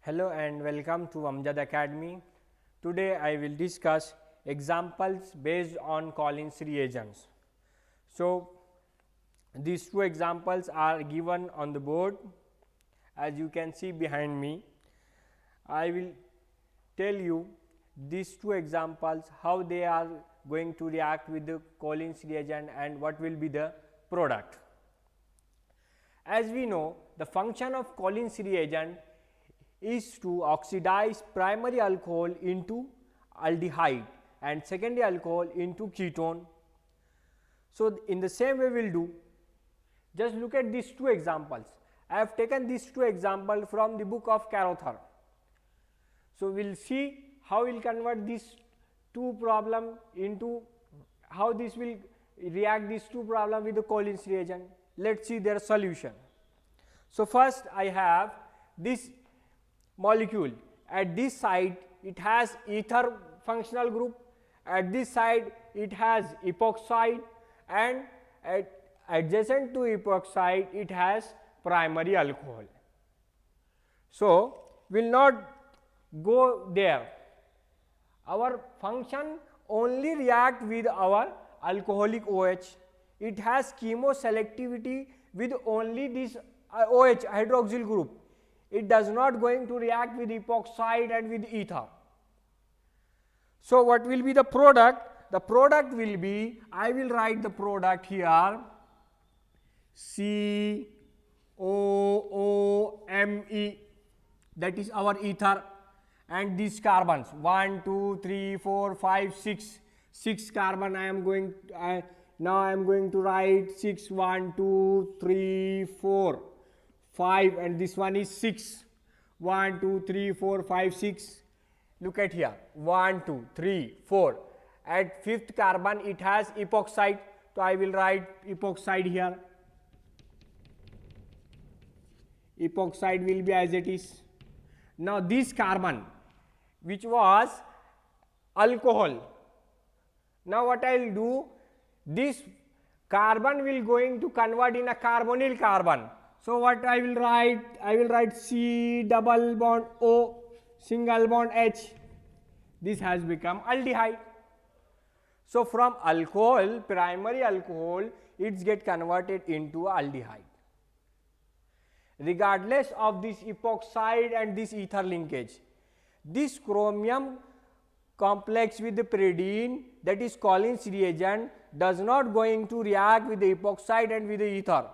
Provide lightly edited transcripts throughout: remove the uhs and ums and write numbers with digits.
Hello and welcome to Amjad Academy. Today I will discuss examples based on Collins reagents. So these two examples are given on the board as you can see behind me. I will tell you these two examples how they are going to react with the Collins reagent and what will be the product. As we know, the function of Collins reagent is to oxidize primary alcohol into aldehyde and secondary alcohol into ketone. So in the same way we will do. Just look at these two examples. I have taken these two examples from the book of Carothers. So we will see how we will convert these two problem into how this will react these two problem with the Collins reagent. Let us see their solution. So first I have this molecule. At this side it has ether functional group, at this side it has epoxide, and at adjacent to epoxide it has primary alcohol. So we will not go there. Our function only react with our alcoholic OH. It has chemoselectivity with only this OH hydroxyl group. It does not going to react with epoxide and with ether. So what will be the product? The product will be, I will write the product here, COOME, that is our ether, and these carbons 1 2 3 4 5 6 carbon. I am going now I am going to write 6 1 2 3 4 5 and this one is 6 1 2 3 4 5 6. Look at here 1 2 3 4. At fifth carbon it has epoxide, so I will write epoxide here. Epoxide will be as it is. Now this carbon which was alcohol, now what I will do, this carbon will going to convert in a carbonyl carbon. So what I will write C double bond O single bond H. This has become aldehyde. So from alcohol, primary alcohol, it get converted into aldehyde. Regardless of this epoxide and this ether linkage, this chromium complex with the pyridine, that is Collins reagent, does not going to react with the epoxide and with the ether.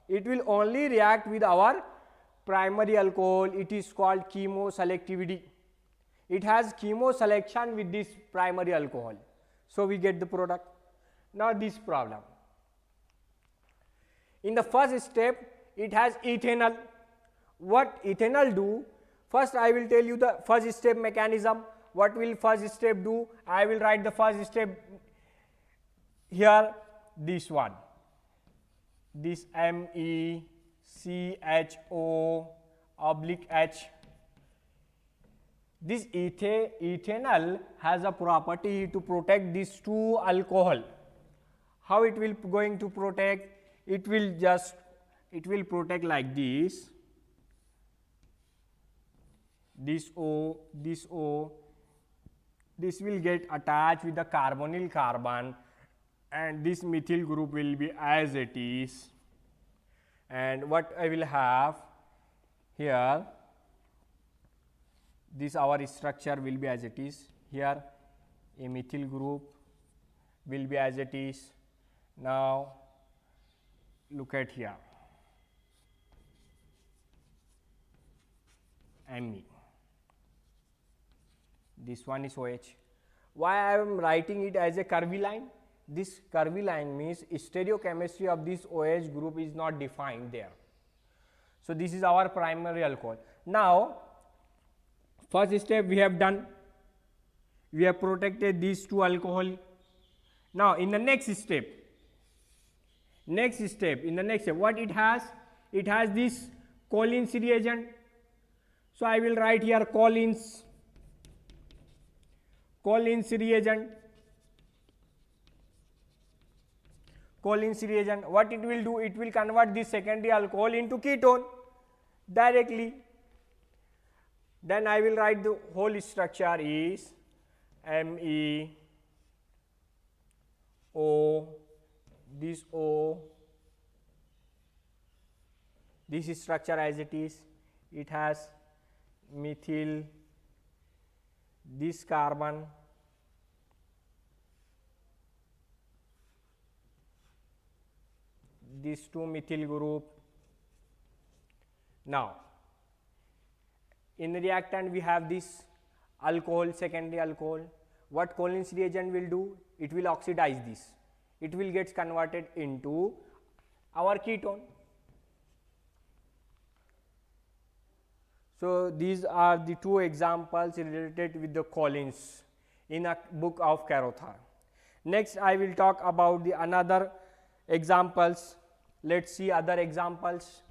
It will only react with our primary alcohol. It is called chemoselectivity. It has chemoselection with this primary alcohol. So we get the product. Now this problem. In the first step it has ethanol. What ethanol do? First I will tell you the first step mechanism. What will first step do? I will write the first step here, this one. This MECHO/H. This ethanol has a property to protect these two alcohol. How it will going to protect? It will protect like this. This O, this O, this will get attached with the carbonyl carbon, and this methyl group will be as it is. And what I will have here, this our structure will be as it is. Here a methyl group will be as it is. Now look at here, Me. This one is OH. Why I am writing it as a curvy line? This curvy line means stereochemistry of this OH group is not defined there. So this is our primary alcohol. Now first step we have done. We have protected these two alcohol. Now in the next step, what it has? It has this Collins reagent. So I will write here Collins reagent. Collins reagent, what it will do? It will convert this secondary alcohol into ketone directly. Then I will write the whole structure is MEO, this O, this structure as it is, it has methyl, this carbon, these two methyl group. Now in the reactant we have this alcohol, secondary alcohol. What Collins reagent will do? It will oxidize this, it will get converted into our ketone. So these are the two examples related with the Collins in a book of Carothers. Next I will talk about the another examples. Let's see other examples.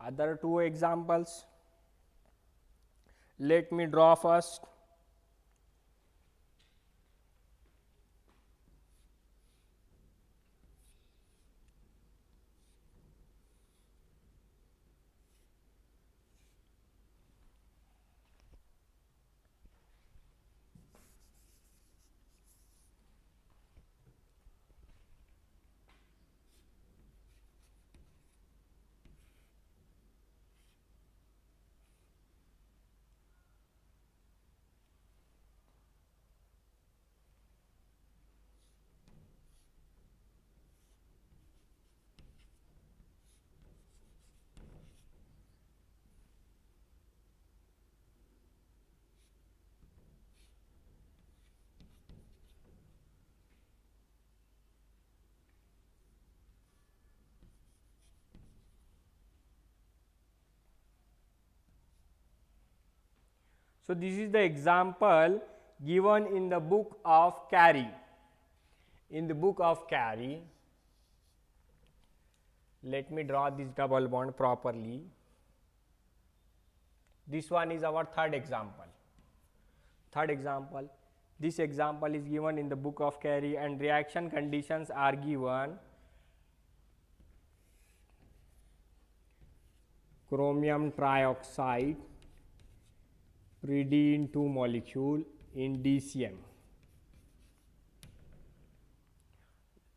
Other two examples. Let me draw first. So this is the example given in the book of Carey. In the book of Carey, let me draw this double bond properly. This one is our third example. Third example. This example is given in the book of Carey and reaction conditions are given. Chromium trioxide, pyridine 2 molecule in DCM.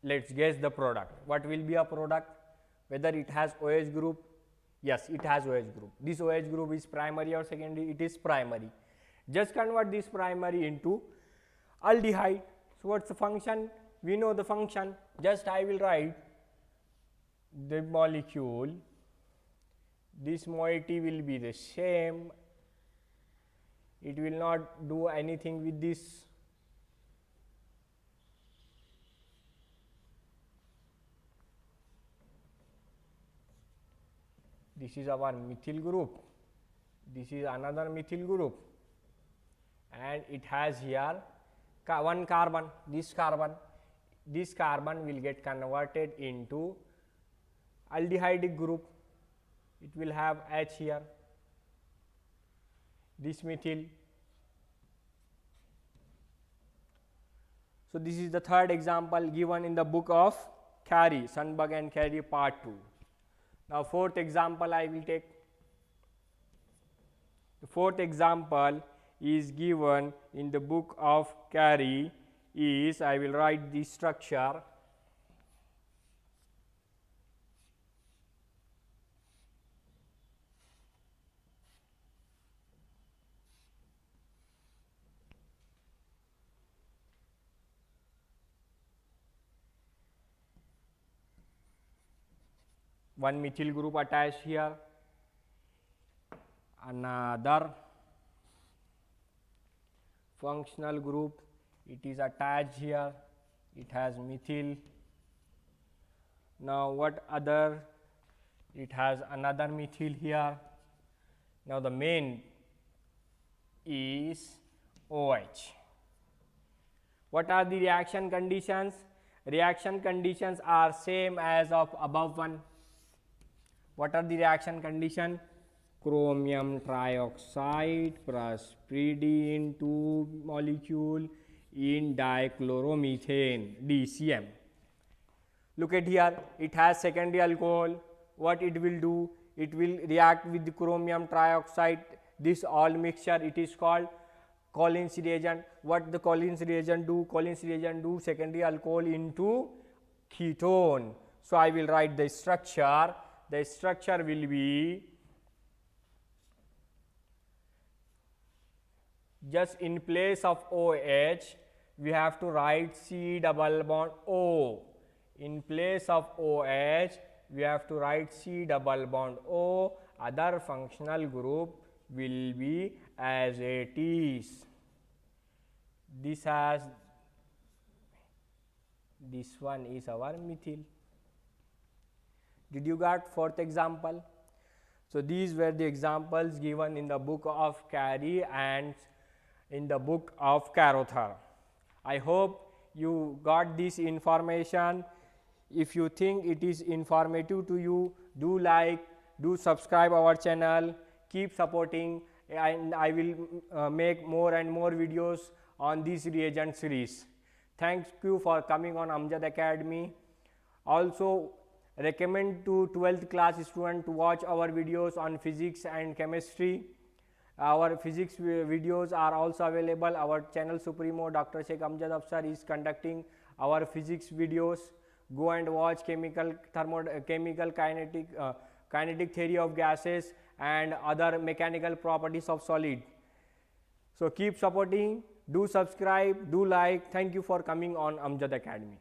Let's guess the product. What will be a product? Whether it has OH group? Yes, it has OH group. This OH group is primary or secondary? It is primary. Just convert this primary into aldehyde. So what's the function? We know the function. Just I will write the molecule. This moiety will be the same. It will not do anything with this. This is our methyl group. This is another methyl group. And it has here one carbon, this carbon. This carbon will get converted into aldehydic group. It will have H here. This methyl. So this is the third example given in the book of Carey, Sundberg and Carey part 2. Now fourth example I will take. The fourth example is given in the book of Carey is, I will write the structure. One methyl group attached here, another functional group, it is attached here, it has methyl. Now what other? It has another methyl here. Now the main is OH. What are the reaction conditions? Reaction conditions are same as of above one. What are the reaction condition? Chromium trioxide plus Pd in 2 molecule in dichloromethane DCM. Look at here, it has secondary alcohol. What it will do? It will react with the chromium trioxide. This all mixture, it is called Collins reagent. What the Collins reagent do? Collins reagent do secondary alcohol into ketone. So I will write the structure. The structure will be just in place of OH, we have to write C double bond O. In place of OH, we have to write C double bond O. Other functional group will be as it is. This one is our methyl. Did you got fourth example? So these were the examples given in the book of Carey and in the book of Carothar. I hope you got this information. If you think it is informative to you, do like, do subscribe our channel, keep supporting, and I will make more and more videos on this reagent series. Thank you for coming on Amjad Academy. Also recommend to 12th class student to watch our videos on physics and chemistry. Our physics videos are also available. Our channel supremo Dr. Sheikh Amjad Afsar is conducting our physics videos. Go and watch chemical kinetic theory of gases and other mechanical properties of solid. So keep supporting, do subscribe, do like. Thank you for coming on Amjad Academy.